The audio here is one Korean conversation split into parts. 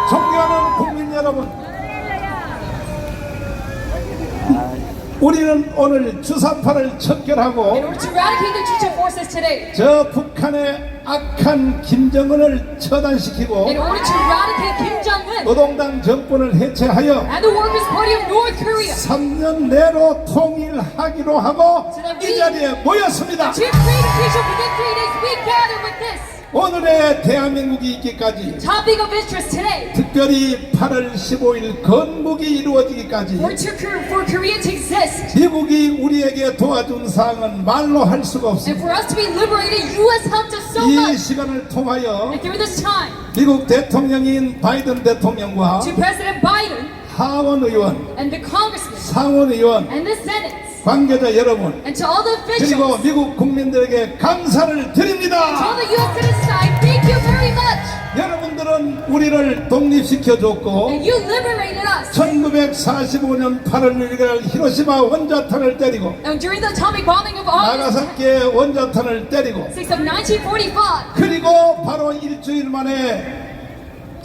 존경하는 국민 여러분, 우리는 오늘 주사파를 척결하고 In order to eradicate the Chechen forces today, 저 북한의 악한 김정은을 처단시키고 in order to eradicate Kim Jong-un 노동당 정권을 해체하여 and the Workers' Party of North Korea, 3년 내로 통일하기로 하고 이 자리에 모였습니다. to create a future within 3 days, we gather with this 오늘의 대한민국이 있기까지, topic of interest today. 특별히 8월 15일 건국이 이루어지기까지 For Korea to exist, 미국이 우리에게 도와준 사항은 말로 할 수가 and 없습니다. for us to be liberated, U.S. helped us so 이 much. 시간을 통하여 And through this time, 미국 대통령인 바이든 대통령과 to President Biden 하원 의원, and the congressmen 상원 의원, and the Senate, 관계자 여러분, and to all the 그리고 officials, 미국 국민들에게 감사를 to all 드립니다. the U.S. citizens, I thank you very much. 여러분들은 우리를 독립시켜줬고 And you liberated us. 1945년 8월 1일 히로시마 원자탄을 때리고 And during the atomic bombing of August 나가사키의 원자탄을 때리고 6th of 1945, 그리고 바로 일주일 만에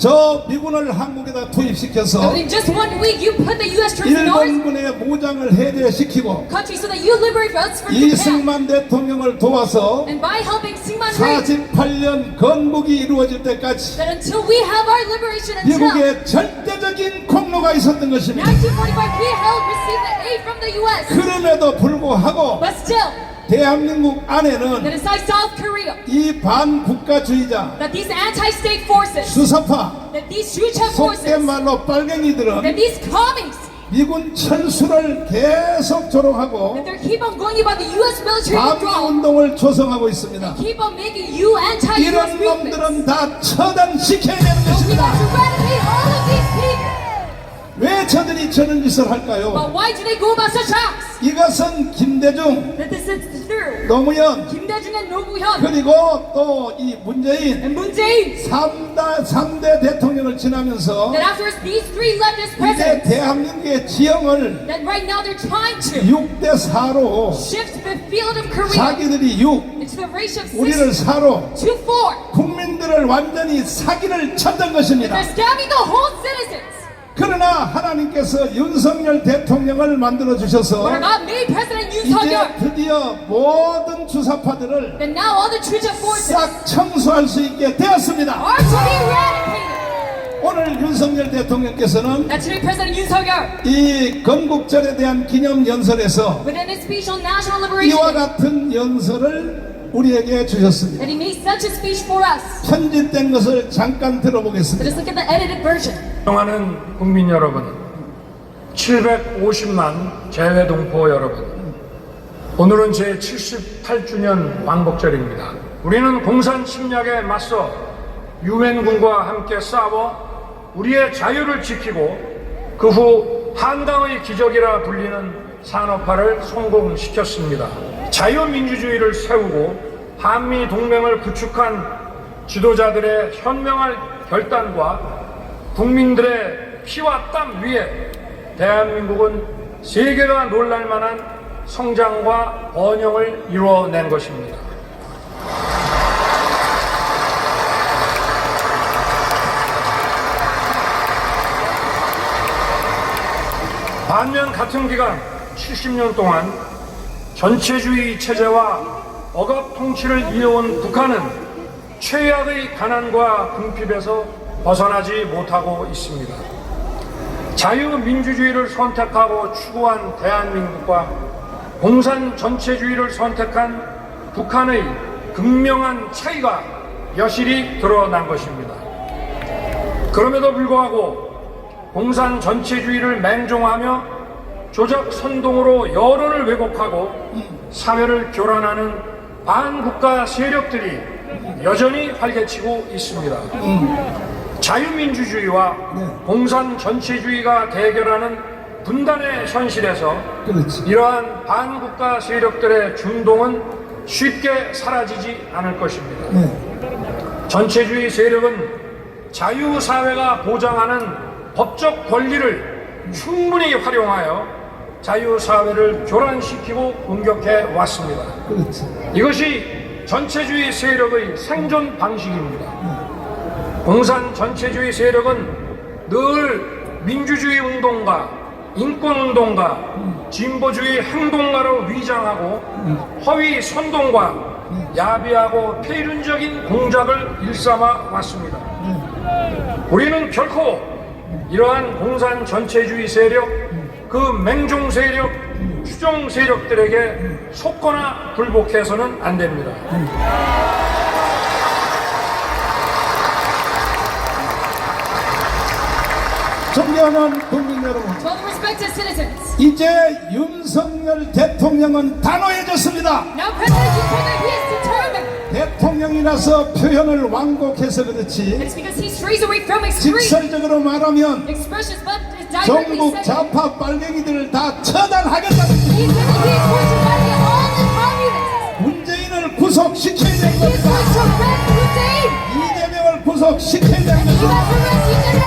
저 미군을 한국에다 투입시켜서 and in just 1 week, you put the U.S. troops in our 일본군의 무장을 해제시키고 country so that you liberate us from Japan. 이승만 대통령을 도와서 And by helping Syngman Rhee, 48년 건국이 이루어질 때까지 that until we have our liberation, until 미국의 절대적인 공로가 있었던 것입니다. 1945, we received the aid from the U.S. 그럼에도 불구하고 But still, 대한민국 that 안에는 inside South Korea, 이 반국가주의자 that these anti-state forces, 수사파 that these Chechen 속된 forces, 말로 빨갱이들은 that these communists, 미군 철수를 계속 조롱하고 that they keep on going about the U.S. military 반미 withdrawal, 운동을 조성하고 있습니다. keep on making you anti-U.S. 이런 movements. 놈들은 다 처단시켜야 되는 We 것입니다. have to eradicate all of these people. 왜 저들이 저런 짓을 할까요? But why do they go about such acts? 이것은 김대중, That this is through 노무현, Kim Dae-jung and Roh Moo-hyun 그리고 또 이 문재인 and Moon Jae-in. 3대 대통령을 지나면서 That after these three leftist 이제 presidents, 대한민국의 지형을 that right now they're trying to 6대 4로 shift the field of Korea 자기들이 6, into the ratio of 6 우리를 4로 to 4. 국민들을 완전히 사기를 쳤던 것입니다. They're scamming the whole citizens. 그러나 하나님께서 윤석열 대통령을 만들어 주셔서 But God made President Yoon 이제 Suk-yeol 드디어 모든 주사파들을 that now all the Chechen forces 싹 청소할 수 있게 되었습니다. are to be eradicated. 오늘 윤석열 대통령께서는 That today President Yoon Suk-yeol, 이 건국절에 대한 기념 연설에서 within his speech on national 이와 liberation, 같은 연설을 우리에게 주셨습니다. that he made such a speech for us. 편집된 것을 잠깐 Let 들어보겠습니다. us look at the edited version. 존경하는 국민 여러분, 750만 재외동포 여러분, 오늘은 제 78주년 광복절입니다. 우리는 공산 침략에 맞서 유엔군과 함께 싸워 우리의 자유를 지키고 그 후 한강의 기적이라 불리는 산업화를 성공시켰습니다. 자유민주주의를 세우고 한미 동맹을 구축한 지도자들의 현명한 결단과 국민들의 피와 땀 위에 대한민국은 세계가 놀랄만한 성장과 번영을 이루어낸 것입니다. 반면 같은 기간 70년 동안 전체주의 체제와 억압 통치를 이어온 북한은 최악의 가난과 궁핍에서 벗어나지 못하고 있습니다. 자유민주주의를 선택하고 추구한 대한민국과 공산 전체주의를 선택한 북한의 극명한 차이가 여실히 드러난 것입니다. 그럼에도 불구하고 공산 전체주의를 맹종하며 조작 선동으로 여론을 왜곡하고 사회를 교란하는 반국가 세력들이 여전히 활개치고 있습니다. 자유민주주의와 공산 전체주의가 대결하는 분단의 현실에서 그렇지. 이러한 반국가 세력들의 중동은 쉽게 사라지지 않을 것입니다. 전체주의 세력은 자유사회가 보장하는 법적 권리를 충분히 활용하여 자유사회를 교란시키고 공격해 왔습니다. 그렇지. 이것이 전체주의 세력의 생존 방식입니다. 공산 전체주의 세력은 늘 민주주의 운동가, 인권 운동가, 진보주의 행동가로 위장하고 허위 선동과 야비하고 폐륜적인 공작을 일삼아 왔습니다. 우리는 결코 이러한 공산 전체주의 세력, 그 맹종 세력, 추종 세력들에게 속거나 굴복해서는 안 됩니다. 존경하는 국민 여러분, To all the respected citizens. 이제 윤석열 대통령은 단호해졌습니다. Now President Ukraine, he is determined. 대통령이라서 표현을 완곡해서 그렇지 It's because he strays away from extreme 직설적으로 말하면 expressions, but is directly 전국 saying 좌파 빨갱이들을 다 처단하겠다는 he's 뜻입니다. going to be all the communists. 문재인을 구속시켜야 되는 He's 겁니다. going to arrest Hussein. 이재명을 구속시켜야 되는 He 것입니다. must arrest Hussein.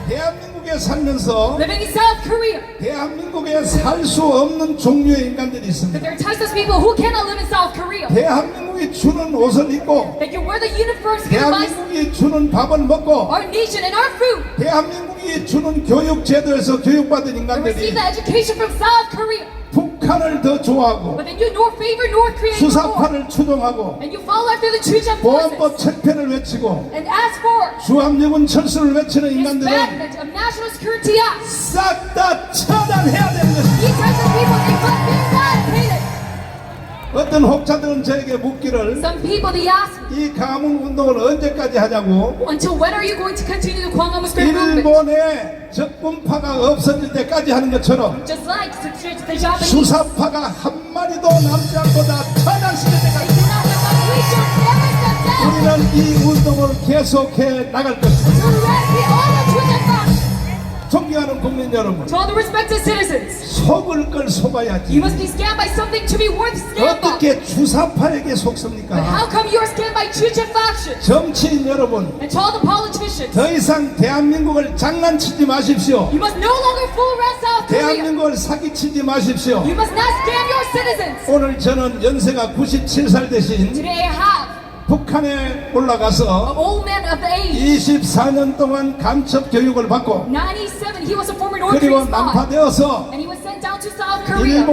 대한민국에 살면서 Living in South Korea, 대한민국에 살 수 없는 종류의 인간들이 that 있습니다. there are types of people who cannot live in South Korea. 대한민국이 주는 옷을 입고 They can wear the uniforms, device, 대한민국이 주는 밥을 먹고 our nation and our food, 대한민국이 주는 교육 제도에서 교육받은 and 인간들이 receive the education from South Korea. 북한을 더 좋아하고 But then you nor favor North Korea anymore. 수사파를 추종하고 And you follow after the Chujang forces 보안법 책폐를 외치고 and ask for 주합력은 철수를 외치는 인간들은 disbandment of National Security Act. 싹 다 처단해야 되는 것입니다. These types of people, they must be eradicated. 어떤 혹자들은 저에게 묻기를 Some people, they ask me, 이 가문 운동을 언제까지 하자고 until when are you going to continue the Kwangam Muslim movement? 일본의 적군파가 없어질 때까지 하는 것처럼 Just like the Japanese. 수사파가 한 마리도 남지 않고 다 처단시킬 They 때까지 do not give up. We shall never step down 우리는 이 운동을 계속해 나갈 것입니다. to eradicate all the Chujang factions. 존경하는 국민 여러분, To all the respected citizens, 속을 걸 you 속아야지 must be scammed by something to be worth scammed by. 어떻게 주사파에게 But 속습니까? how come you are scammed by Chujang factions? 정치인 여러분, And to all the politicians, 더 이상 대한민국을 장난치지 마십시오. you must no longer fool around South Korea. 대한민국을 사기치지 마십시오. You must not scam your citizens. 오늘 저는 연세가 97살 되신 Today I have 북한에 올라가서 an old man of the age. 24년 동안 간첩 교육을 받고 97, he was a former North 그리고 Korean spy. 난파되어서 And he was sent down to South Korea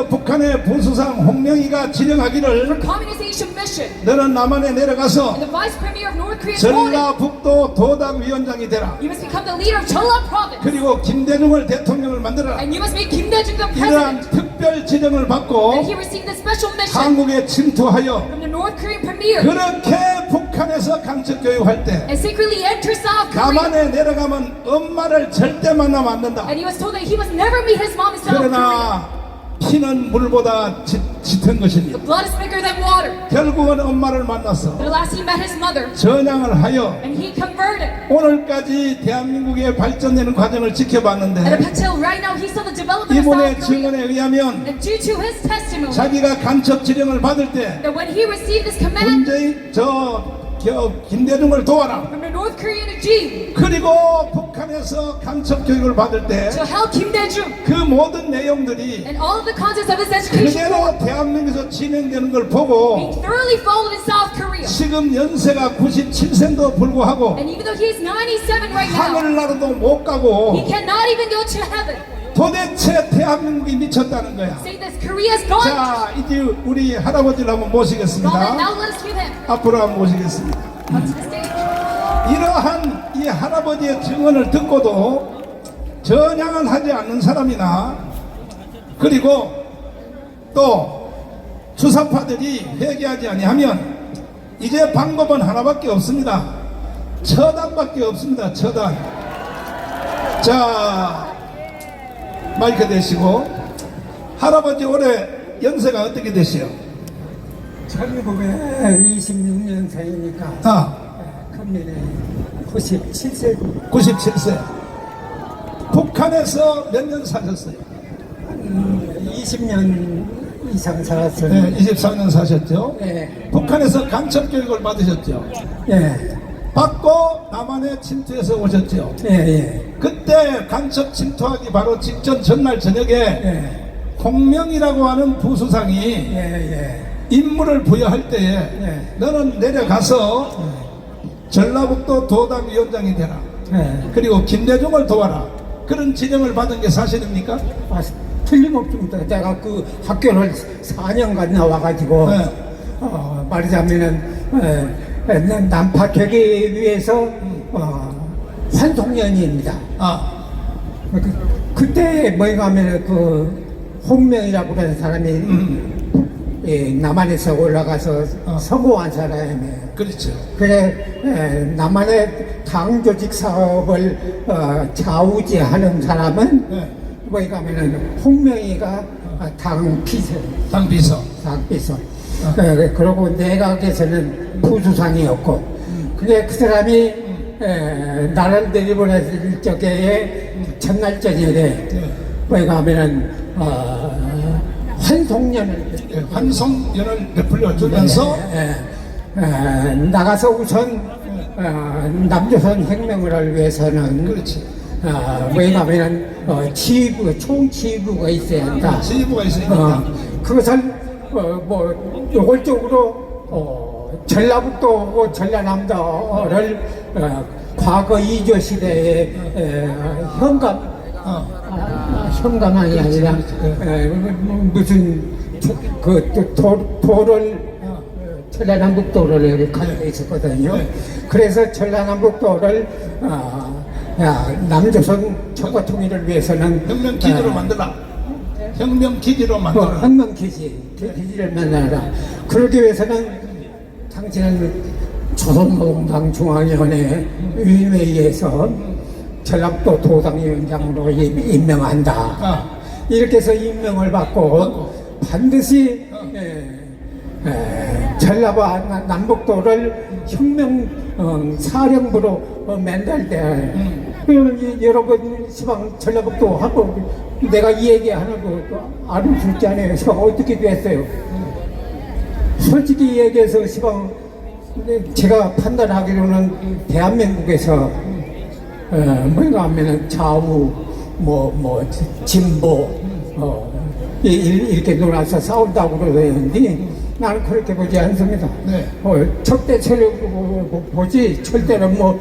북한의 보수상 홍명희가 for 지령하기를 communization mission. 너는 남한에 내려가서 And the vice premier of North Korea told him, 전라북도 도당위원장이 되라. you must become the leader of Jeolla province. 그리고 김대중을 대통령을 만들어라. And you must make Kim Dae-jung the 이러한 president. 특별 지령을 And 받고 he received the special mission 한국에 침투하여 from the North Korean premier. 그렇게 북한에서 간첩 교육할 때 And secretly enter South Korea. 남한에 내려가면 엄마를 절대 만나면 안 된다. And he was told that he must never meet his mom in South Korea. 그러나 피는 물보다 짙은 것입니다. The blood is thicker than water. 결국은 엄마를 만나서 But at last he met his mother. 전향을 하여 And he converted. 오늘까지 대한민국의 발전되는 과정을 And 지켜봤는데 up until right now, he saw the development of 이분의 South Korea. 증언에 의하면 And due to his testimony, 자기가 간첩 지령을 받을 때 that when he received this command 문재인 김대중을 도와라. from the North Korean regime 그리고 북한에서 간첩 교육을 받을 때 to help Kim Dae-jung 그 모든 내용들이 and all of the contents of his education 그대로 대한민국에서 진행되는 걸 보고 being thoroughly followed in South Korea. 지금 연세가 97세인데도 불구하고 And even though he is 97 right now, 하늘나라도 못 가고 he cannot even go to heaven. 도대체 대한민국이 미쳤다는 거야. Saying this, Korea is gone. 자, 이제 우리 할아버지를 한번 Now 모시겠습니다. let us give him 앞으로 한번 모시겠습니다. up to the stage. 이러한 이 할아버지의 증언을 듣고도 전향을 하지 않는 사람이나 그리고 또 주사파들이 회개하지 아니하면 이제 방법은 하나밖에 없습니다. 처단밖에 없습니다. 처단. 자, 마이크 대시고 할아버지 올해 연세가 어떻게 되시요? 1926년생이니까 금년에 97세 97세. 북한에서 몇 년 사셨어요? 20년 이상 살았어요. 네, 24년 사셨죠? 예. 북한에서 간첩 교육을 받으셨죠? 예. 받고 남한에 침투해서 오셨죠? 예. 예. 그때 간첩 침투하기 바로 직전 전날 저녁에 예. 홍명이라고 하는 부수상이 예. 임무를 부여할 때에 예. 너는 내려가서 전라북도 도당위원장이 되라. 네. 그리고 김대중을 도와라. 그런 지령을 받은 게 사실입니까? 아, 틀림없습니다. 제가 그 학교를 4년간 나와가지고 네. 말하자면은 난파 되기 위해서 환송년입니다. 아, 그때 뭐가 하면 그 홍명이라고 하는 사람이 남한에서 올라가서 성공한 사람이에요. 그렇죠. 그래 남한의 당 조직 사업을 좌우지하는 사람은 네. 뭐가 하면은 홍명이가 당 비서. 당비서. 당비서. 그리고 내각에서는 부수상이었고, 근데 그 사람이 나라를 내려보냈을 적에 첫날 저녁에 뭐가 하면은 환송년을 환송연을 베풀려 주면서 나가서 우선 남조선 혁명을 위해서는 그렇지. 왜냐하면 지휘부, 총지휘부가 있어야 한다. 지휘부가 있으니까. 그것을 뭐 노골적으로 전라북도, 전라남도를 과거 이조 시대에 현감이 아니라 무슨 도를 전라남북도를 가지고 있었거든요. 그래서 전라남북도를 남조선 청과 통일을 위해서는 혁명 기지로 만들라. 혁명 기지로 만들라. 혁명 기지를 만들라. 그러기 위해서는 당시는 조선노동당 중앙위원회 위원회에서 전라북도 도당위원장으로 임명한다. 이렇게 해서 임명을 받고 반드시 전라북도 남북도를 혁명 사령부로 만들 때 그러면 여러분 시방 전라북도 하고 내가 이 얘기하는 거 알을 수 있지 않아요. 시방 어떻게 됐어요? 솔직히 얘기해서 시방 제가 판단하기로는 대한민국에서 뭐가 하면은 좌우 진보 이렇게 놀아서 싸운다고 그러는데 나는 그렇게 보지 않습니다. 네. 절대 세력으로 보지 절대로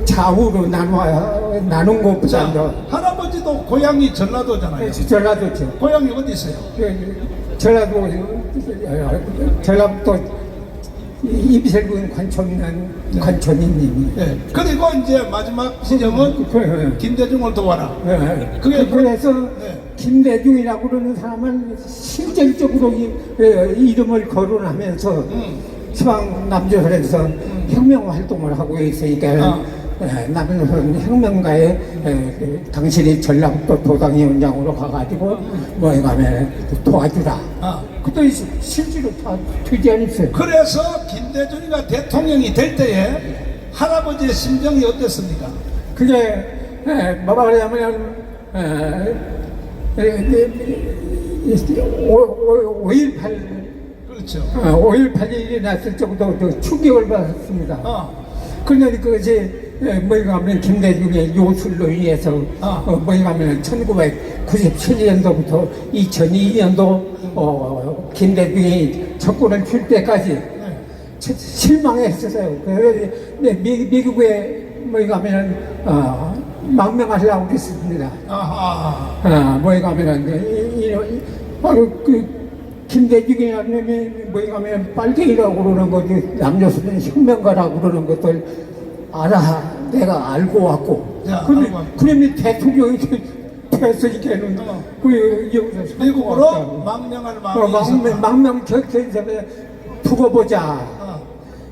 좌우로 나눈 것보다 자, 할아버지도 고향이 전라도잖아요. 전라도죠. 고향이 어디 있어요? 전라북도 이비설군 관촌인님이. 네. 그리고 이제 마지막 지정은 김대중을 도와라. 그게 그래서 네. 김대중이라고 그러는 사람은 실질적으로 이름을 거론하면서 지방 남조선에서 혁명 활동을 하고 있으니까 남조선 혁명가에 당신이 전라북도 도당위원장으로 가가지고 뭐에 가면 도와주라. 그때 실제로 다 되지 않았어요. 그래서 김대중이가 대통령이 될 때에 할아버지의 심정이 어땠습니까? 그게 뭐라 그러냐면 5.18 그렇죠. 5.18일이 났을 정도 충격을 받았습니다. 그런데 그것이 뭐가 하면 김대중의 요술로 인해서 뭐가 하면 1997년도부터 2002년도 김대중이 정권을 줄 때까지 실망했었어요. 그래서 미국에 뭐가 하면 망명하려고 그랬습니다. 뭐가 하면 바로 그 김대중이라는 뭐가 하면 빨갱이라고 그러는 거지 남조선 혁명가라고 그러는 것들 내가 알고 왔고. 그러면 대통령이 됐으니까는 여기서 미국으로 망명할 마음이 망명 격해서 두고 보자.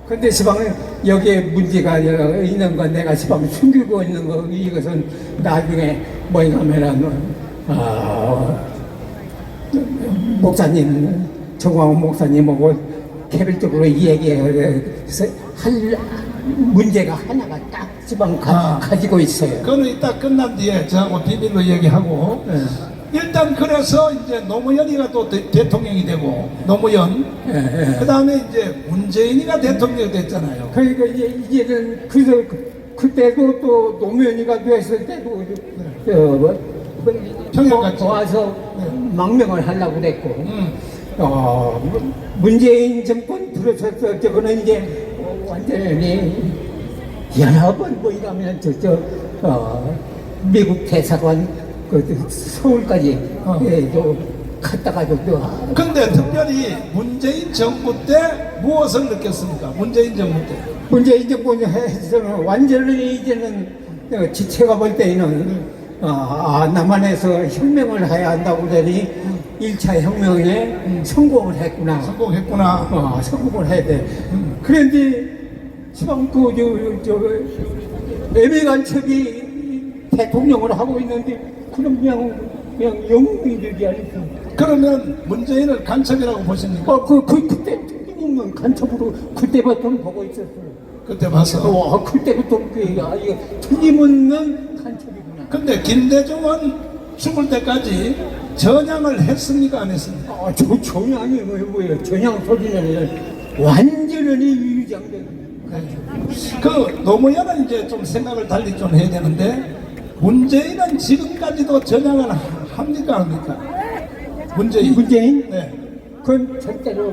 근데 시방은 여기에 문제가 있는 건 내가 시방 숨기고 있는 거 이것은 나중에 뭐에 가면은 목사님 정광훈 목사님하고 개별적으로 얘기해서 할 문제가 하나가 딱 지방 가지고 있어요. 그거는 이따 끝난 뒤에 저하고 비밀로 얘기하고 일단 그래서 이제 노무현이가 또 대통령이 되고 노무현 그 다음에 이제 문재인이가 대통령이 됐잖아요. 그러니까 이제는 그때도 또 노무현이가 됐을 때도 평양같이 와서 망명을 하려고 그랬고 문재인 정권 들어서서 저거는 이제 완전히 여러 번 뭐 이러면 미국 대사관 서울까지 갔다가도 근데 특별히 문재인 정부 때 무엇을 느꼈습니까? 문재인 정부 때. 문재인 정부에서는 완전히 이제는 지체가 볼 때에는 남한에서 혁명을 해야 한다고 그러더니 1차 혁명에 성공을 했구나. 성공했구나. 성공을 해야 돼. 그런데 지금 애매간첩이 대통령을 하고 있는데 그럼 그냥 영웅이들이 아니고. 그러면 문재인을 간첩이라고 보십니까? 그때 틀림없는 간첩으로 그때부터 보고 있었어요. 그때 봐서. 그때부터 이거 틀림없는 간첩이구나. 근데 김대중은 죽을 때까지 전향을 했습니까? 안 했습니까? 전향이 뭐예요? 전향 소리는 완전히 위장된. 그 노무현은 이제 좀 생각을 달리 좀 해야 되는데 문재인은 지금까지도 전향을 합니까? 안 합니까? 문재인? 네. 그건 절대로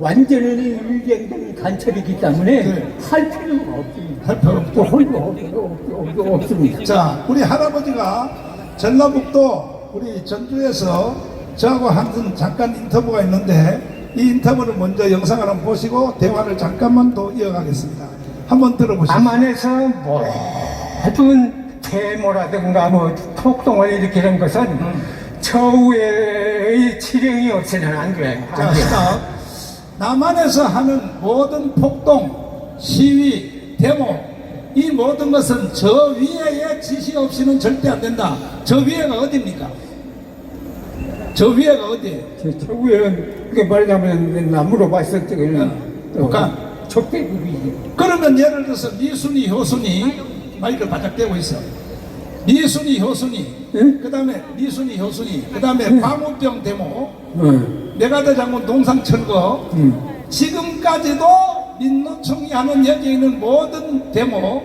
완전히 위장된 간첩이기 때문에 네. 할 필요가 없습니다. 할 필요 없고. 할 필요가 없습니다. 자, 우리 할아버지가 전라북도 우리 전주에서 저하고 한 잠깐 인터뷰가 있는데 이 인터뷰를 먼저 영상을 한번 보시고 대화를 잠깐만 더 이어가겠습니다. 한번 들어보시죠. 남한에서 모든 계모라든가 폭동을 일으키는 것은 저우의 지령이 없이는 안 돼요. 자, 스탑. 남한에서 하는 모든 폭동, 시위, 데모 이 모든 것은 저 위에의 지시 없이는 절대 안 된다. 저 위에가 어디입니까? 저 위에가 어디예요? 저 위에는 그게 말하자면 나무로 봤을 때는 북한. 적대국이지. 그러면 예를 들어서 미순이, 효순이 마이크를 바짝 대고 있어. 미순이, 효순이, 응? 그 다음에 미순이, 효순이, 그 다음에 광우병 데모, 응. 메가더 장군 동상 철거, 응. 지금까지도 민노총이 하는 여기에 있는 모든 데모,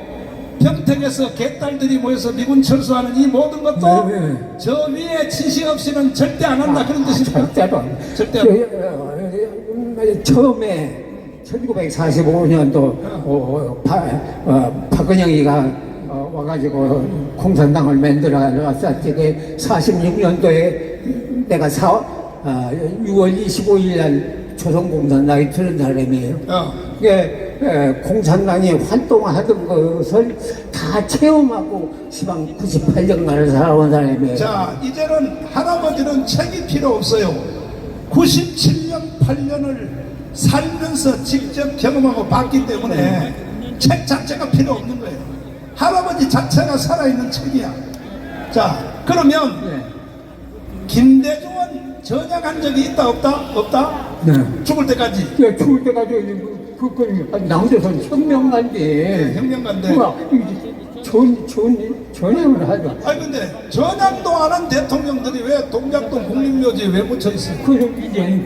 평택에서 개딸들이 모여서 미군 철수하는 이 모든 것도 네, 네. 저 위에 지시 없이는 절대 안 한다. 그런 뜻입니다. 절대로 안. 절대 안. 처음에 1945년도 박근영이가 와가지고 공산당을 만들어 왔었지. 46년도에 내가 6월 25일 날 조선공산당이 들은 사람이에요. 공산당이 활동하던 것을 다 체험하고 시방 98년간을 살아온 사람이에요. 자, 이제는 할아버지는 책이 필요 없어요. 97년, 8년을 살면서 직접 경험하고 봤기 때문에 책 자체가 필요 없는 거예요. 할아버지 자체가 살아있는 책이야. 자, 그러면 김대중은 전향한 적이 있다 없다? 없다? 네. 죽을 때까지. 죽을 때까지 남조선 혁명가인데 혁명가인데. 전향을 하죠. 아니 근데 전향도 안 한 대통령들이 왜 동작동 국립묘지에 왜 묻혀 있어요? 그럼 이제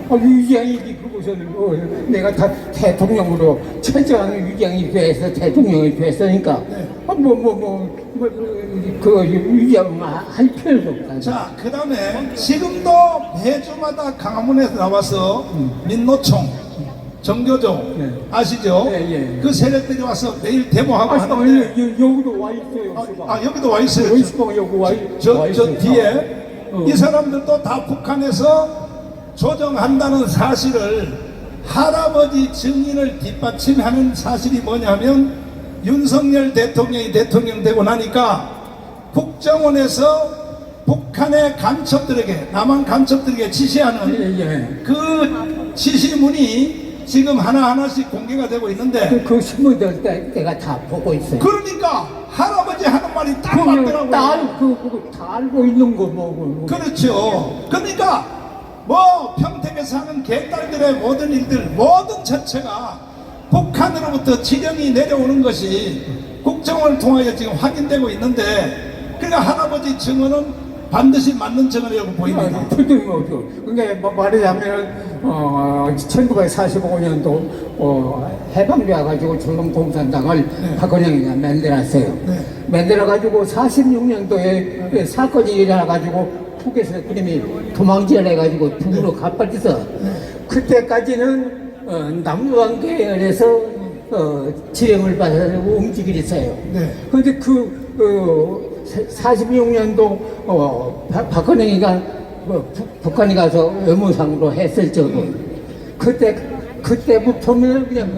위장이지. 그곳은 내가 다 대통령으로 철저한 위장이 돼서 대통령이 됐으니까 네. 그 위장 할 필요도 없다. 자, 그 다음에 지금도 매주마다 강화문에서 나와서 민노총, 정교조 네. 아시죠? 예. 그 세력들이 와서 매일 데모하고 하는데 여기도 와 있어요. 여기도 와 있어요. 여기 와 저 있어요. 뒤에 이 사람들도 다 북한에서 조정한다는 사실을 할아버지 증인을 뒷받침하는 사실이 뭐냐면 윤석열 대통령이 대통령 되고 나니까 국정원에서 북한의 간첩들에게 남한 간첩들에게 지시하는 그 지시문이 지금 하나하나씩 공개가 되고 있는데 그 신문들 내가 다 보고 있어요. 그러니까 할아버지 하는 말이 딱 맞더라고요. 다 알고 있는 거 뭐. 그렇죠. 그러니까 평택에서 하는 개딸들의 모든 일들 모든 자체가 북한으로부터 지령이 내려오는 것이 국정원을 통하여 지금 확인되고 있는데 그러니까 할아버지 증언은 반드시 맞는 증언이라고 보입니다. 틀림없죠. 그러니까 말하자면 1945년도 해방되어가지고 조선공산당을 박근혜가 만들었어요. 네. 만들어가지고 46년도에 사건이 일어나가지고 북에서 그림이 도망질 해가지고 북으로 가빠져서 그때까지는 남부왕계열에서 지령을 받아서 움직이게 했어요. 네. 그런데 46년도 박근혜가 북한에 가서 외무상으로 했을 적은 그때부터는 그냥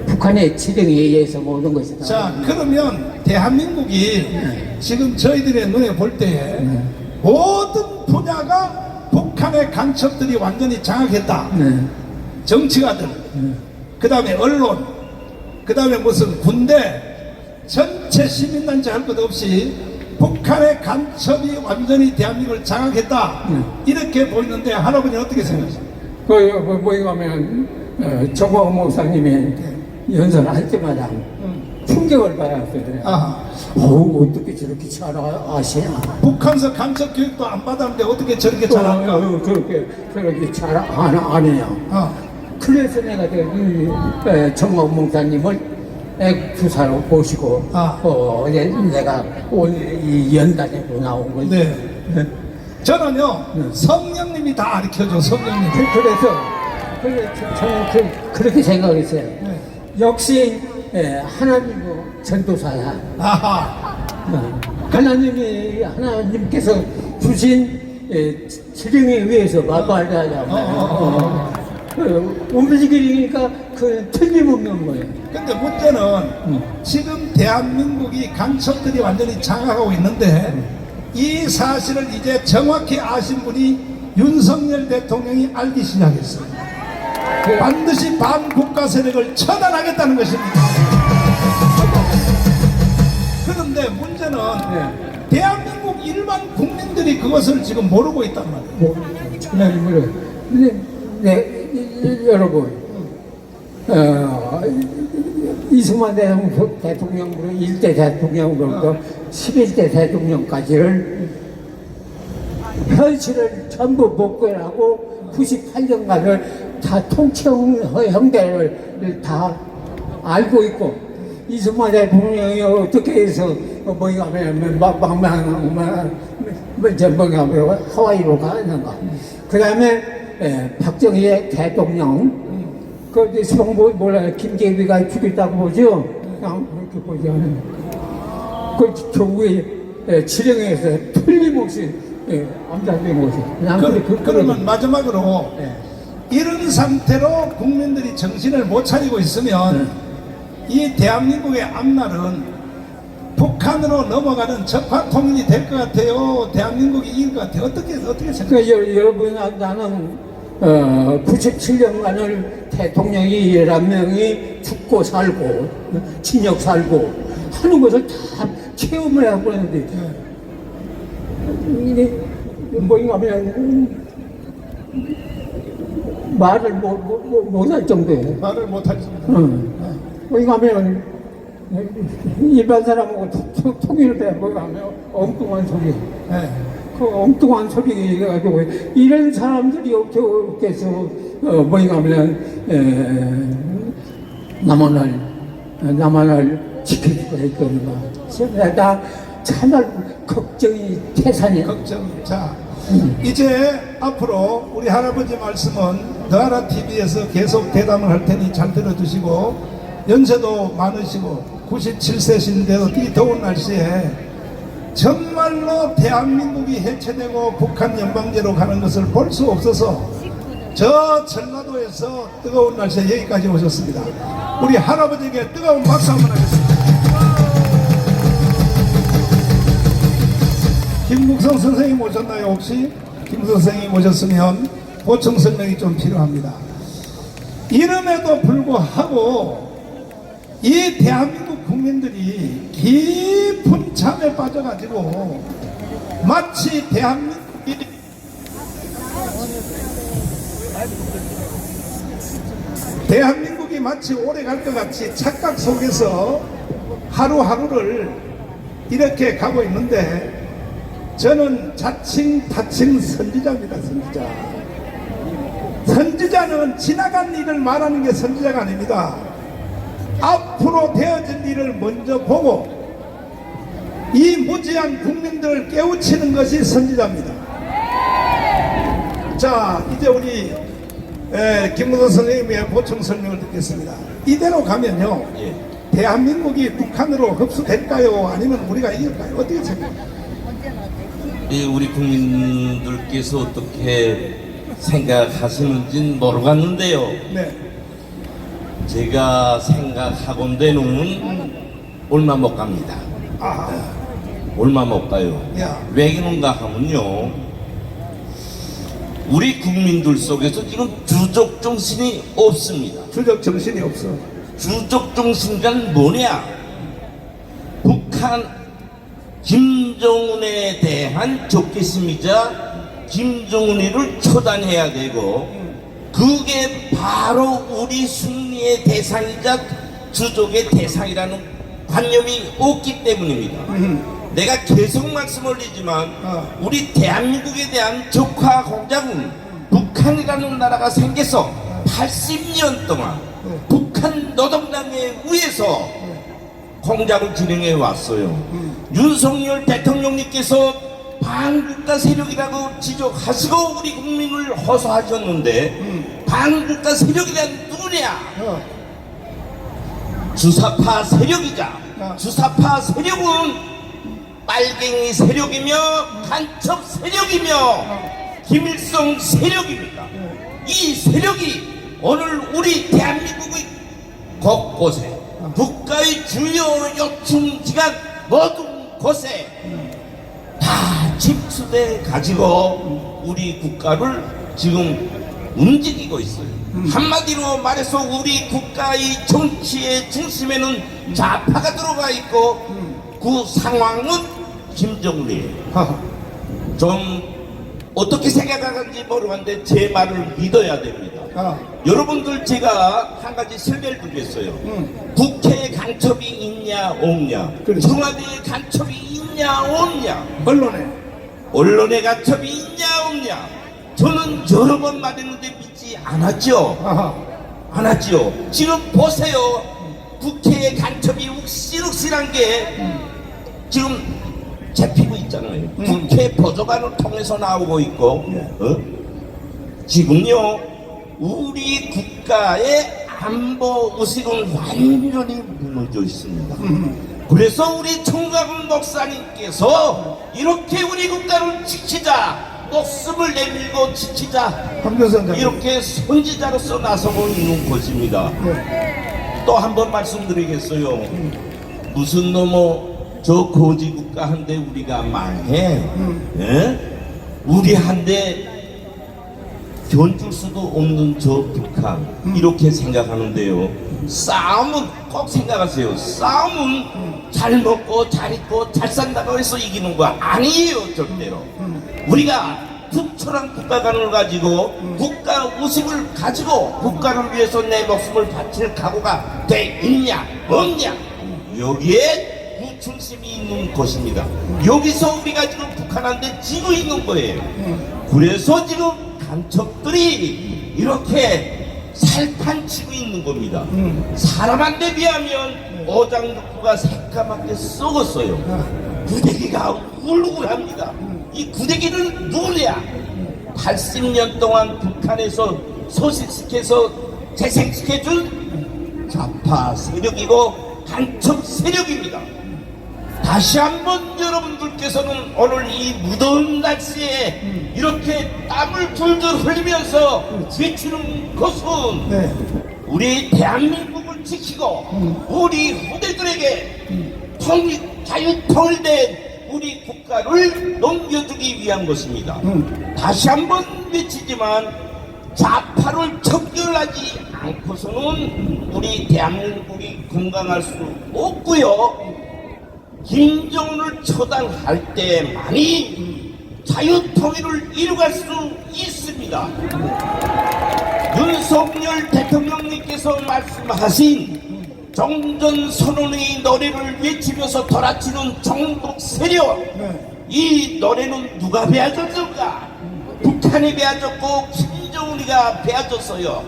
북한의 지령에 의해서 모든 것이다. 자, 그러면 대한민국이 지금 저희들의 눈에 볼 때에 모든 분야가 북한의 간첩들이 완전히 장악했다. 네. 정치가들, 그 다음에 언론, 그 다음에 무슨 군대, 전체 시민단체 할 것 없이 북한의 간첩이 완전히 대한민국을 장악했다. 이렇게 보이는데 할아버지는 어떻게 생각하십니까? 가면 정광 목사님이 연설할 때마다 충격을 받았어요. 아하. 어떻게 저렇게 잘 아시나? 북한서 간첩 교육도 안 받았는데 어떻게 저렇게 잘할까? 저렇게 잘 아네요. 그래서 내가 정광 목사님을 주사로 모시고 내가 오늘 이 연단으로 나온 거지. 네. 저는요, 성령님이 다 가르쳐줘, 성령님. 그래서 저는 그렇게 생각했어요. 네. 역시 하나님의 전도사야. 아하. 하나님께서 주신 지령에 의해서 말하자면 움직이니까 그 틀림없는 거예요. 근데 문제는 지금 대한민국이 간첩들이 완전히 장악하고 있는데 이 사실을 이제 정확히 아신 분이 윤석열 대통령이 알기 시작했어요. 반드시 반국가 세력을 처단하겠다는 것입니다. 그런데 문제는 대한민국 일반 국민들이 그것을 지금 모르고 있단 말이에요. 근데 여러분, 이승만 대통령부터 1대 대통령부터 11대 대통령까지를 현실을 전부 복구하고 98년간을 다 통치형 형태를 다 알고 있고, 이승만 대통령이 어떻게 해서 하와이로 가는가. 그 다음에 박정희 대통령, 그 수봉 몰라요. 김재위가 죽였다고 보죠. 그냥 그렇게 보지 않아요. 그 조국의 지령에서 틀림없이 암살된 것이. 그러면 마지막으로 이런 상태로 국민들이 정신을 못 차리고 있으면 이 대한민국의 앞날은 북한으로 넘어가는 적화 통일이 될 것 같아요. 대한민국이 이길 것 같아요. 어떻게 생각하세요? 여러분, 나는 97년간을 대통령이 11명이 죽고 살고 징역 살고 하는 것을 다 체험을 하고 있는데 이게 뭐냐면 말을 못할 정도예요. 말을 못할 정도. 뭐냐면 일반 사람하고 통일을 해보면 엉뚱한 소리. 네. 그 엉뚱한 소리 해가지고 이런 사람들이 어떻게서 뭐냐면 남한을 지킬 수가 있던가. 나 참말 걱정이 태산이야. 걱정. 자, 이제 앞으로 우리 할아버지 말씀은 너하라 TV에서 계속 대담을 할 테니 잘 들어주시고, 연세도 많으시고 97세신데도 이 더운 날씨에 정말로 대한민국이 해체되고 북한 연방제로 가는 것을 볼 수 없어서 저 전라도에서 뜨거운 날씨에 여기까지 오셨습니다. 우리 할아버지에게 뜨거운 박수 한번 하겠습니다. 김국성 선생님 오셨나요 혹시? 김 선생님 오셨으면 보충 설명이 좀 필요합니다. 이름에도 불구하고 이 대한민국 국민들이 깊은 잠에 빠져가지고 마치 대한민국이 마치 오래 갈 것 같이 착각 속에서 하루하루를 이렇게 가고 있는데, 저는 자칭 타칭 선지자입니다. 선지자는 지나간 일을 말하는 게 선지자가 아닙니다. 앞으로 되어질 일을 먼저 보고 이 무지한 국민들을 깨우치는 것이 선지자입니다. 자, 이제 우리 김문호 선생님의 보충 설명을 듣겠습니다. 이대로 가면요, 예. 대한민국이 북한으로 흡수될까요? 아니면 우리가 이길까요? 어떻게 생각해요? 우리 국민들께서 어떻게 생각하시는지는 모르겠는데요. 네. 제가 생각하건대는 얼마 못 갑니다. 아, 얼마 못 가요. 야. 왜 그런가 하면요, 우리 국민들 속에서 지금 주적 정신이 없습니다. 주적 정신이 없어. 주적 정신은 뭐냐? 북한 김정은에 대한 적개심이자 김정은이를 처단해야 되고, 그게 바로 우리 승리의 대상이자 주적의 대상이라는 관념이 없기 때문입니다. 내가 계속 말씀을 드리지만 우리 대한민국에 대한 적화 공작은 북한이라는 나라가 생겨서 80년 동안 북한 노동당에 의해서 공작을 진행해 왔어요. 윤석열 대통령님께서 반국가 세력이라고 지적하시고 우리 국민을 호소하셨는데, 반국가 세력이란 누구냐? 주사파 세력이자 주사파 세력은 빨갱이 세력이며 간첩 세력이며 김일성 세력입니다. 이 세력이 오늘 우리 대한민국의 곳곳에 국가의 주요 요충지간 모든 곳에 다 집수돼 가지고 우리 국가를 지금 움직이고 있어요. 한마디로 말해서 우리 국가의 정치의 중심에는 좌파가 들어가 있고, 그 상황은 김정은이에요. 좀 어떻게 생각하는지 모르겠는데 제 말을 믿어야 됩니다. 여러분들, 제가 한 가지 설명을 드리겠어요. 국회에 간첩이 있냐 없냐, 그렇죠. 청와대에 간첩이 있냐 없냐, 언론에 간첩이 있냐 없냐, 저는 여러 번 말했는데 믿지 않았죠. 안 하지요. 지금 보세요. 국회에 간첩이 욱실욱실한 게 지금 잡히고 있잖아요. 국회 보좌관을 통해서 나오고 있고, 지금요, 우리 국가의 안보 의식은 완전히 무너져 있습니다. 그래서 우리 총각은 목사님께서 이렇게 우리 국가를 지키자, 목숨을 내밀고 지키자, 이렇게 선지자로서 나서고 있는 것입니다. 또 한 번 말씀드리겠어요. 무슨 저 거지 국가 한데 우리가 망해? 예? 우리 한데 견줄 수도 없는 저 북한, 이렇게 생각하는데요. 싸움은 꼭 생각하세요. 싸움은 잘 먹고 잘 입고 잘 산다고 해서 이기는 거 아니에요, 절대로. 우리가 특출한 국가관을 가지고 국가 의식을 가지고 국가를 위해서 내 목숨을 바칠 각오가 돼 있냐 없냐, 여기에 중심이 있는 것입니다. 여기서 우리가 지금 북한한테 지고 있는 거예요. 그래서 지금 간첩들이 이렇게 살판치고 있는 겁니다. 사람한테 비하면 오장육부가 새까맣게 썩었어요. 구데기가 울울합니다. 이 구데기는 누구냐? 80년 동안 북한에서 소식시켜서 재생시켜준 좌파 세력이고 간첩 세력입니다. 다시 한번 여러분들께서는 오늘 이 무더운 날씨에 이렇게 땀을 줄줄 흘리면서 외치는 것은 우리 대한민국을 지키고 우리 후대들에게 자유통일된 우리 국가를 넘겨주기 위한 것입니다. 다시 한번 외치지만 좌파를 척결하지 않고서는 우리 대한민국이 건강할 수 없고요. 김정은을 처단할 때만이 자유통일을 이루갈 수 있습니다. 윤석열 대통령님께서 말씀하신 종전선언의 노래를 외치면서 돌아치는 종북 세력, 이 노래는 누가 배워줬을까? 북한이 배워줬고 김정은이가 배워줬어요.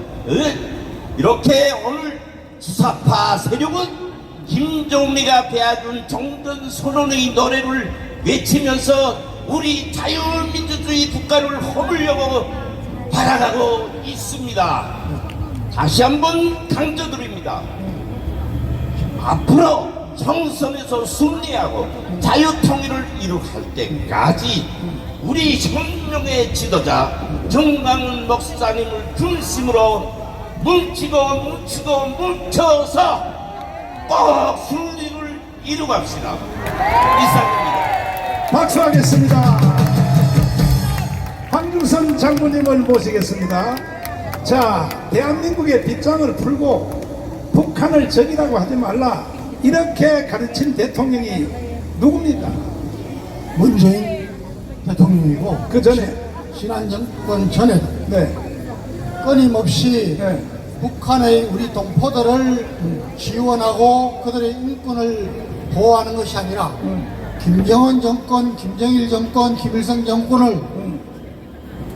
이렇게 오늘 주사파 세력은 김정은이가 배워준 종전선언의 노래를 외치면서 우리 자유민주주의 국가를 허물려고 살아가고 있습니다. 다시 한번 강조드립니다. 앞으로 총선에서 승리하고 자유통일을 이룩할 때까지 우리 혁명의 지도자 정강훈 목사님을 중심으로 뭉쳐서 꼭 승리를 이루갑시다. 이상입니다. 박수하겠습니다. 황중선 장군님을 모시겠습니다. 자, 대한민국의 빗장을 풀고 북한을 적이라고 하지 말라, 이렇게 가르친 대통령이 누굽니까? 문재인 대통령이고 그 전에 지난 정권 전에 네, 끊임없이 네. 북한의 우리 동포들을 지원하고 그들의 인권을 보호하는 것이 아니라 김정은 정권, 김정일 정권, 김일성 정권을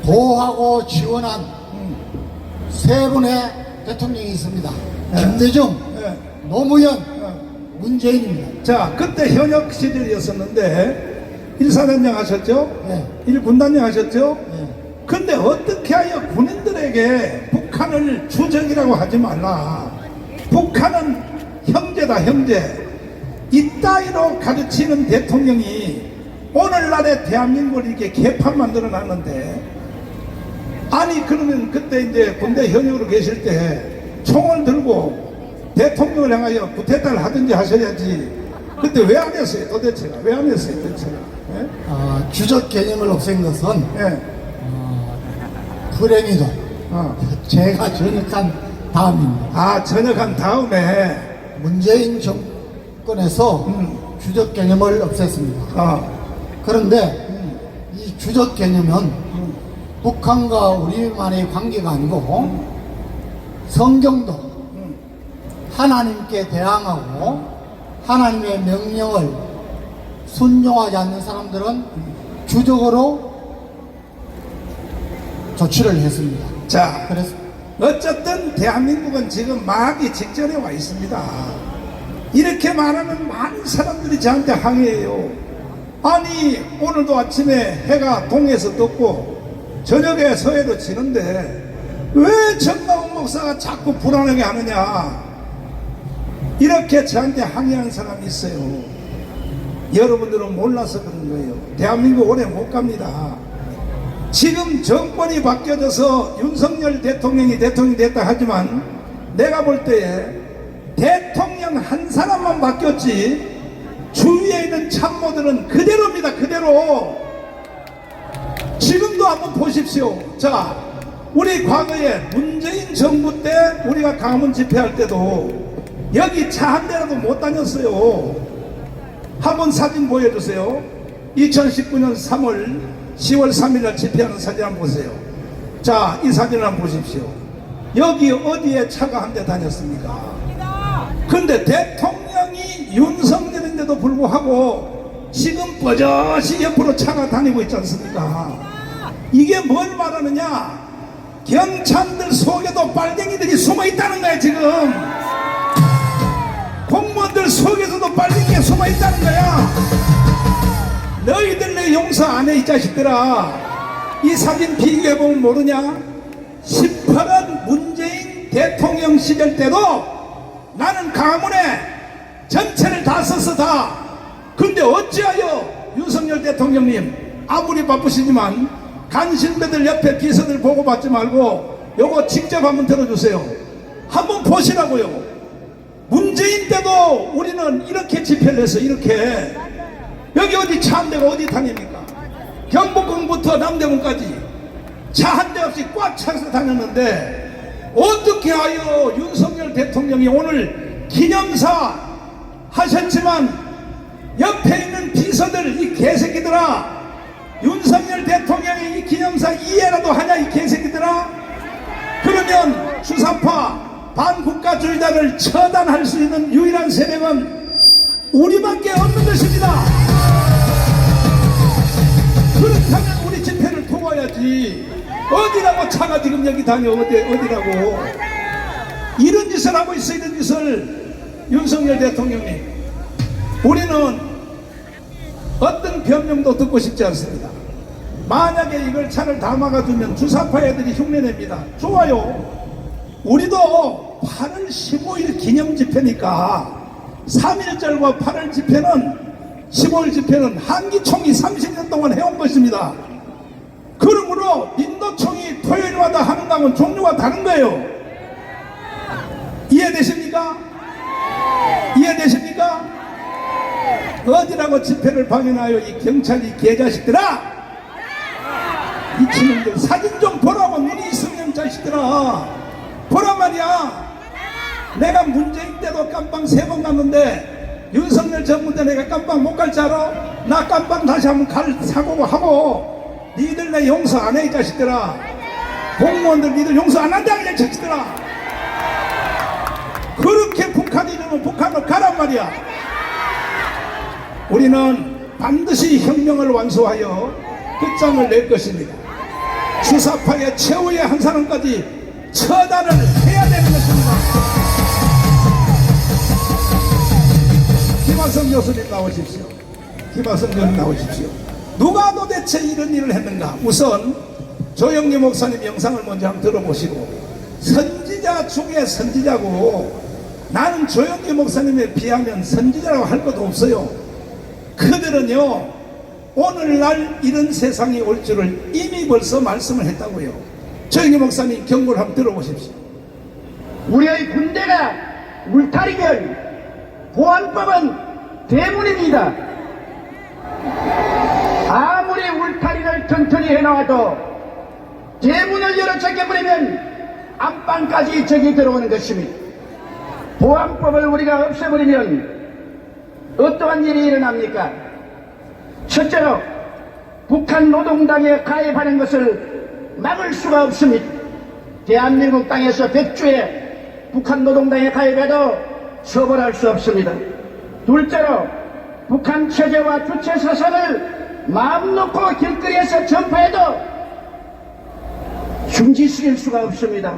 보호하고 지원한 세 분의 대통령이 있습니다. 김대중, 네. 노무현, 문재인입니다. 자, 그때 현역 시절이었었는데 1사단장 하셨죠? 네. 1군단장 하셨죠? 네. 근데 어떻게 하여 군인들에게 북한을 주적이라고 하지 말라, 북한은 형제다 형제, 이따위로 가르치는 대통령이 오늘날의 대한민국을 이렇게 개판 만들어 놨는데, 아니 그러면 그때 이제 군대 현역으로 계실 때 총을 들고 대통령을 향하여 구태타를 하든지 하셔야지, 그때 왜 안 했어요? 도대체가 왜 안 했어요? 도대체가 예? 주적 개념을 없앤 것은 예. 불행히도 어. 제가 전역한 다음입니다. 아, 전역한 다음에 문재인 정권에서 주적 개념을 없앴습니다. 그런데 이 주적 개념은 북한과 우리만의 관계가 아니고 성경도 하나님께 대항하고 하나님의 명령을 순종하지 않는 사람들은 주적으로 조치를 했습니다. 자, 그래서 어쨌든 대한민국은 지금 막이 직전에 와 있습니다. 이렇게 말하면 많은 사람들이 저한테 항의해요. 아니 오늘도 아침에 해가 동에서 떴고 저녁에 서해로 지는데 왜 정강훈 목사가 자꾸 불안하게 하느냐, 이렇게 저한테 항의하는 사람이 있어요. 여러분들은 몰라서 그런 거예요. 대한민국 오래 못 갑니다. 지금 정권이 바뀌어져서 윤석열 대통령이 대통령이 됐다 하지만 내가 볼 때에 대통령 한 사람만 바뀌었지 주위에 있는 참모들은 그대로입니다. 그대로. 지금도 한번 보십시오. 자, 우리 과거에 문재인 정부 때 우리가 강화문 집회할 때도 여기 차 한 대라도 못 다녔어요. 한번 사진 보여주세요. 2019년 10월 3일 집회하는 사진 한번 보세요. 자, 이 사진을 한번 보십시오. 여기 어디에 차가 한 대 다녔습니까? 근데 대통령이 윤석열인데도 불구하고 지금 버젓이 옆으로 차가 다니고 있지 않습니까? 이게 뭘 말하느냐? 경찰들 속에도 빨갱이들이 숨어 있다는 거야. 지금 공무원들 속에서도 빨갱이가 숨어 있다는 거야. 너희들 내 용서 안 해, 이 자식들아. 이 사진 비교해보면 모르냐? 18년 문재인 대통령 시절 때도 나는 강화문에 전체를 다 썼어, 다. 근데 어찌하여 윤석열 대통령님 아무리 바쁘시지만 간신배들 옆에 비서들 보고 받지 말고 요거 직접 한번 들어주세요. 한번 보시라고요. 문재인 때도 우리는 이렇게 집회를 했어. 이렇게. 여기 어디 차 한 대가 어디 다닙니까? 경복궁부터 남대문까지 차 한 대 없이 꽉 차서 다녔는데 어떻게 하여 윤석열 대통령이 오늘 기념사 하셨지만 옆에 있는 비서들, 이 개새끼들아, 윤석열 대통령이 이 기념사 이해라도 하냐, 이 개새끼들아? 그러면 주사파 반국가주의자를 처단할 수 있는 유일한 세력은 우리밖에 없는 것입니다. 그렇다면 우리 집회를 도와야지. 어디라고 차가 지금 여기 다녀? 어디라고? 이런 짓을 하고 있어. 이런 짓을. 윤석열 대통령님, 우리는 어떤 변명도 듣고 싶지 않습니다. 만약에 이걸 차를 다 막아주면 주사파 애들이 흉내냅니다. 좋아요. 우리도 8월 15일 기념 집회니까 3.1절과 8월 집회는 15일 집회는 한기총이 30년 동안 해온 것입니다. 그러므로 민노총이 토요일마다 하는 당은 종류가 다른 거예요. 이해되십니까? 이해되십니까? 어디라고 집회를 방해하여 이 경찰 이 개자식들아! 미친놈들 사진 좀 보라고 눈이 있으면 자식들아 보란 말이야. 내가 문재인 때도 깜빵 3번 갔는데 윤석열 정부 때 내가 깜빵 못 갈 줄 알아? 나 깜빵 다시 한번 갈 사고 하고 니들 내 용서 안 해 이 자식들아. 공무원들 니들 용서 안 한다 이 자식들아. 그렇게 북한이 이러면 북한으로 가란 말이야. 우리는 반드시 혁명을 완수하여 끝장을 낼 것입니다. 주사파의 최후의 한 사람까지 처단을 해야 되는 것입니다. 김하성 교수님 나오십시오. 김하성 교수님 나오십시오. 누가 도대체 이런 일을 했는가? 우선 조영기 목사님 영상을 먼저 한번 들어보시고, 선지자 중에 선지자고, 나는 조영기 목사님에 비하면 선지자라고 할 것도 없어요. 그들은요 오늘날 이런 세상이 올 줄을 이미 벌써 말씀을 했다고요. 조영기 목사님 경고를 한번 들어보십시오. 우리의 군대가 울타리면 보안법은 대문입니다. 아무리 울타리를 튼튼히 해놔도 대문을 열어 잠겨버리면 안방까지 적이 들어오는 것입니다. 보안법을 우리가 없애버리면 어떠한 일이 일어납니까? 첫째로 북한 노동당에 가입하는 것을 막을 수가 없습니다. 대한민국 땅에서 100주에 북한 노동당에 가입해도 처벌할 수 없습니다. 둘째로 북한 체제와 주체 사상을 마음 놓고 길거리에서 전파해도 중지시킬 수가 없습니다.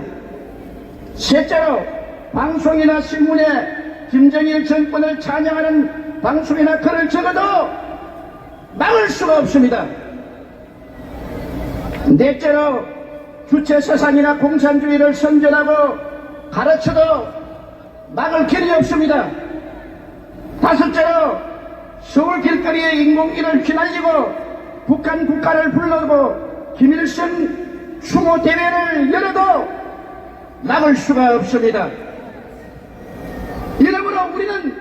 셋째로 방송이나 신문에 김정일 정권을 찬양하는 방송이나 글을 적어도 막을 수가 없습니다. 넷째로 주체 사상이나 공산주의를 선전하고 가르쳐도 막을 길이 없습니다. 다섯째로 서울 길거리에 인공기를 휘날리고 북한 국가를 불러고 김일성 추모 대회를 열어도 막을 수가 없습니다. 이러므로 우리는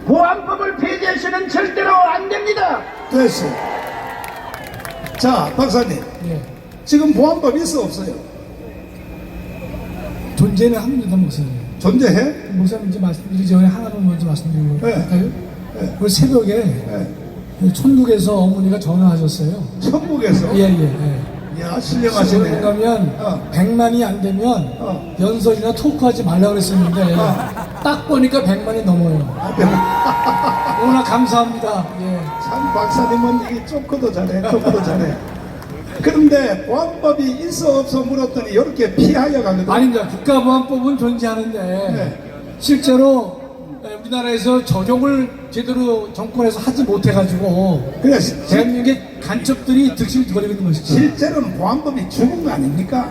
보안법을 폐지해서는 절대로 안 됩니다. 됐어. 자, 박사님. 예. 지금 보안법 있어 없어요? 존재는 합니다, 목사님. 존재해? 목사님 이제 말씀드리기 전에 하나만 먼저 말씀드리고 네. 할까요? 네. 오늘 새벽에 네. 천국에서 어머니가 전화하셨어요. 천국에서? 예. 이야, 신령하시네. 그러면 100만이 안 되면 어. 연설이나 토크하지 말라고 그랬었는데 딱 보니까 100만이 넘어요. 너무나 감사합니다. 예. 참 박사님은 이게 조커도 잘해, 토크도 잘해. 그런데 보안법이 있어 없어 물었더니 이렇게 피하여 가거든. 아닙니다. 국가보안법은 존재하는데 네. 실제로 우리나라에서 적용을 제대로 정권에서 하지 못해가지고 그래, 대한민국의 간첩들이 득실거리고 있는 것이죠. 실제로는 보안법이 죽은 거 아닙니까?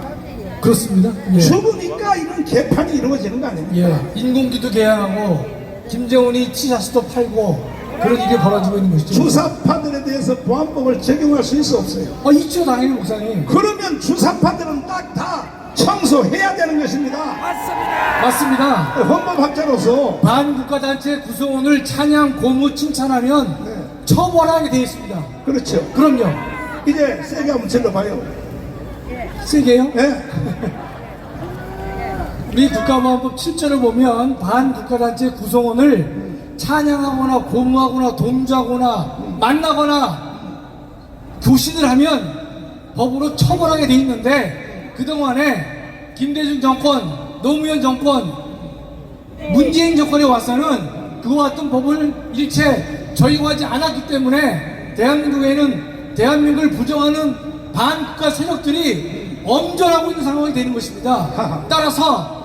그렇습니다. 예. 죽으니까 이런 개판이 이루어지는 거 아닙니까? 예. 인공기도 개항하고 김정은이 티셔츠도 팔고 그런 일이 벌어지고 있는 것이죠. 주사파들에 대해서 보안법을 적용할 수 있어 없어요? 있죠, 당연히 목사님. 그러면 주사파들은 딱 다 청소해야 되는 것입니다. 맞습니다. 헌법학자로서 반국가단체 구성원을 찬양, 고무, 칭찬하면 네. 처벌하게 되어 있습니다. 그렇죠. 그럼요. 이제 세게 한번 질러봐요. 세게요? 예? 우리 국가보안법 7조를 보면 반국가단체 구성원을 찬양하거나 고무하거나 동조하거나 만나거나 교신을 하면 법으로 처벌하게 돼 있는데 그동안에 김대중 정권, 노무현 정권, 문재인 정권에 와서는 그와 같은 법을 일체 적용하지 않았기 때문에 대한민국에는 대한민국을 부정하는 반국가 세력들이 엄전하고 있는 상황이 되는 것입니다. 따라서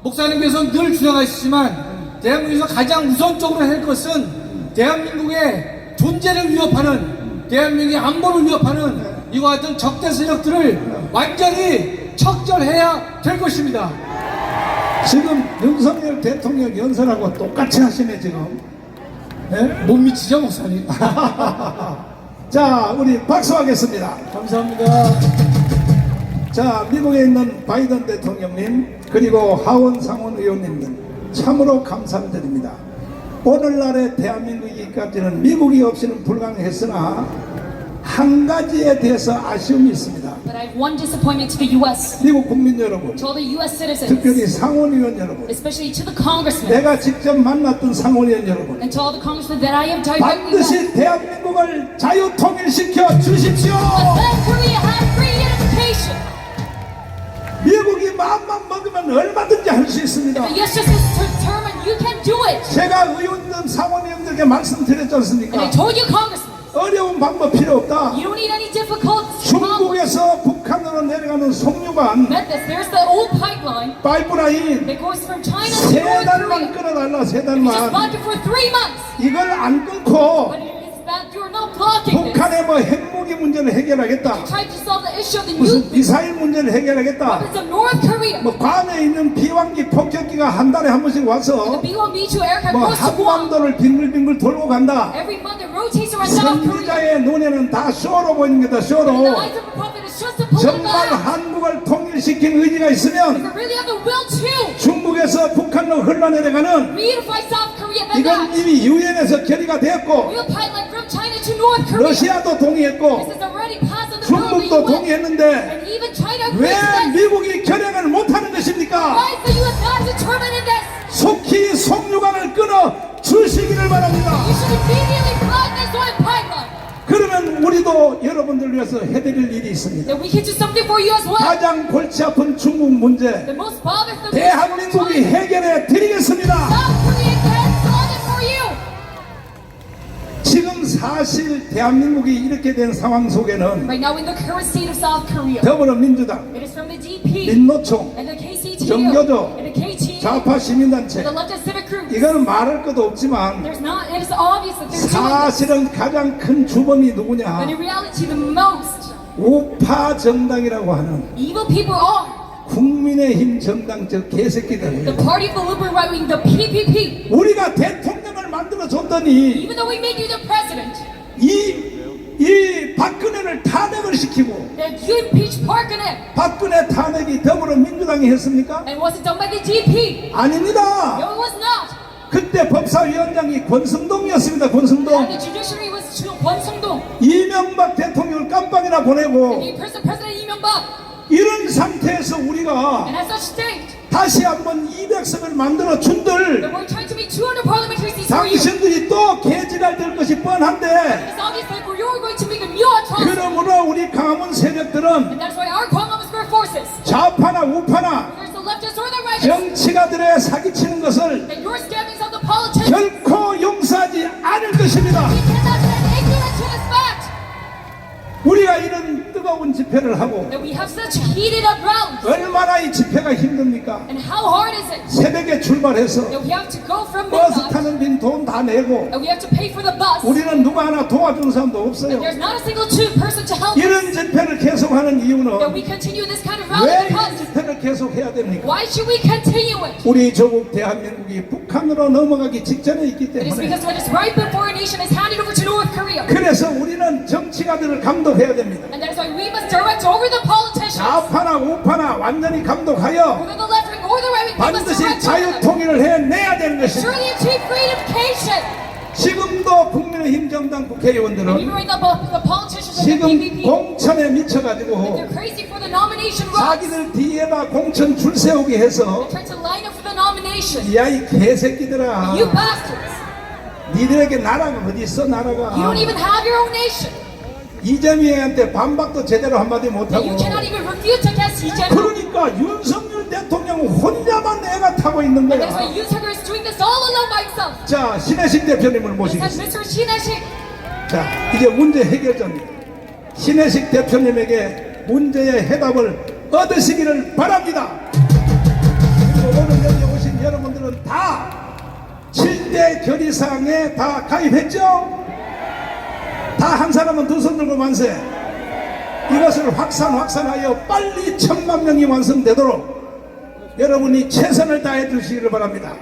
목사님께서 늘 주장하시지만 대한민국에서 가장 우선적으로 할 것은 대한민국의 존재를 위협하는 대한민국의 안보를 위협하는 이와 같은 적대 세력들을 완전히 척절해야 될 것입니다. 지금 윤석열 대통령 연설하고 똑같이 하시네 지금. 예? 못 미치죠, 목사님? 자, 우리 박수하겠습니다. 감사합니다. 자, 미국에 있는 바이든 대통령님 그리고 하원 상원 의원님들 참으로 감사를 드립니다. 오늘날의 대한민국이기까지는 미국이 없이는 불가능했으나 한 가지에 대해서 아쉬움이 있습니다. But I have one disappointment to the U.S., 미국 국민 여러분, to all the U.S. citizens, 특별히 상원 의원 여러분, especially to the congressmen, 내가 직접 만났던 상원 의원 여러분, and to all the congressmen that I have directly met. 반드시 대한민국을 자유통일시켜 주십시오. Let Korea have free unification. 미국이 마음만 먹으면 얼마든지 할 수 있습니다. If the U.S. is determined, you can do it. 제가 의원들 상원 의원들에게 말씀드렸지 않습니까? And I told you, congressmen, 어려운 방법 필요 없다. you don't need any difficult problems. 중국에서 북한으로 내려가는 송유관 Met this. There's the old pipeline 파이프라인 that goes from China to 세 North 달만 Korea. 끊어달라. 세 You just 달만. blocked it for 3 months. 이걸 안 끊고 But it's that you're not blocking this. 북한의 뭐 핵무기 문제를 해결하겠다. Tried to solve the issue of the 무슨 nuclear 미사일 문제를 해결하겠다. weapons of North Korea. 뭐 괌에 있는 비왕기 폭격기가 한 달에 한 번씩 The 와서 B-1, B-2 aircraft 뭐 goes to Guam. 한반도를 빙글빙글 돌고 간다. Every month it rotates around South Korea. 선지자의 눈에는 다 쇼로 보이는 거다. And the 쇼로. eyes of the prophet is just a political 정말 act. 한국을 통일시킨 의지가 If 있으면 you really have the will to 중국에서 북한으로 흘러내려가는 reunify South Korea, then 이건 that 이미 유엔에서 결의가 됐고 real pipeline from China to North Korea. 러시아도 This 동의했고 is already passed on the bill of the 중국도 UN. 동의했는데 And even China agrees 왜 with this. 미국이 결행을 못하는 것입니까? Why is the US not determined in this? 속히 송유관을 끊어 주시기를 바랍니다. You should immediately block this oil pipeline. 그러면 우리도 여러분들 위해서 해드릴 일이 있습니다. Then we can do something for you as well. 가장 골치 아픈 중국 문제 The most bothersome 대한민국이 issue 해결해 드리겠습니다. South Korea can solve it for you. 지금 사실 대한민국이 이렇게 된 상황 속에는 Right now in the current state of South Korea, 더불어민주당, it is from the DP 민노총, and the KCTU 정교조, and the KT 좌파 시민단체 and the leftist civic groups. 이거는 말할 것도 없지만 There's not. It is obvious that they're doing this. 사실은 가장 큰 주범이 But 누구냐? in reality, the most 우파 정당이라고 하는 evil people are 국민의힘 정당 저 the 개새끼들. party of the liberal right wing, the PPP. 우리가 대통령을 만들어 줬더니 Even though we made you the president, 이 박근혜를 탄핵을 시키고 that you impeached Park Geun-hye, 박근혜 탄핵이 더불어민주당이 했습니까? and was it done by the DP? 아닙니다. No, it was not. 그때 법사위원장이 권성동이었습니다. And 권성동. the judiciary was Kwon Sung-dong. 이명박 대통령을 깜빡이나 And 보내고 the President Lee Myung-bak. 이런 상태에서 우리가 And at such state, 다시 한번 200석을 만들어 준들 that we're trying to make 200 parliamentary seats for you. 당신들이 또 개지랄 될 것이 뻔한데 It's obvious that you're going to make a new atrocity. 그러므로 우리 강화문 세력들은 And that's why our Gwanghwamun Square forces, 좌파나 우파나 whether it's the leftists or the rightists, 정치가들의 sa기치는 것을 that your scammings of the politicians, 결코 용서하지 않을 것입니다. we cannot stand ignorant to this fact. 우리가 이런 뜨거운 집회를 하고 That we have such heated up rounds. 얼마나 이 집회가 힘듭니까? And how hard is it? 새벽에 출발해서 That we have to go from 버스 midnight, 타는 빈 돈 다 내고 and we have to pay for the bus. 우리는 누가 하나 도와주는 사람도 And 없어요. there's not a single person to help us. 이런 집회를 계속하는 That 이유는 we continue this kind of rally 왜 이런 because 집회를 계속해야 됩니까? why should we continue it? 우리 조국 대한민국이 북한으로 넘어가기 직전에 있기 It is 때문에 because when it's right before a nation is handed over to North Korea. 그래서 우리는 정치가들을 감독해야 됩니다. And that is why we must direct over the politicians. 좌파나 우파나 완전히 감독하여 Whether the left wing or the right wing, we must 반드시 direct over them. 자유통일을 해내야 되는 것입니다. Surely achieve reunification. 지금도 국민의힘 정당 And 국회의원들은 even right now, the politicians of the 지금 PPP, 공천에 미쳐가지고 they're crazy for the nomination runs. 자기들 뒤에다 공천 줄 세우게 해서 They're trying to line up for the nomination. 야이 개새끼들아 You bastards. 니들에게 나라가 어디 있어 You 나라가 don't even have your own nation. 이재명한테 반박도 제대로 한마디 And 못하고 you cannot even refute against each other. 그러니까 윤석열 대통령은 혼자만 내가 타고 있는 And that's why 거야. Yoon Suk-yeol is doing this all alone by himself. 자 신혜식 대표님을 This has 모시겠습니다. Mr. Shin Hae-sik. 자 이제 문제 해결자입니다. 신혜식 대표님에게 문제의 해답을 얻으시기를 바랍니다. 그리고 오늘 여기 오신 여러분들은 다 7대 결의사항에 다 가입했죠? 다 한 사람은 두 손 들고 만세. 이것을 확산하여 빨리 1000만 명이 완성되도록 여러분이 최선을 다해 주시기를 바랍니다.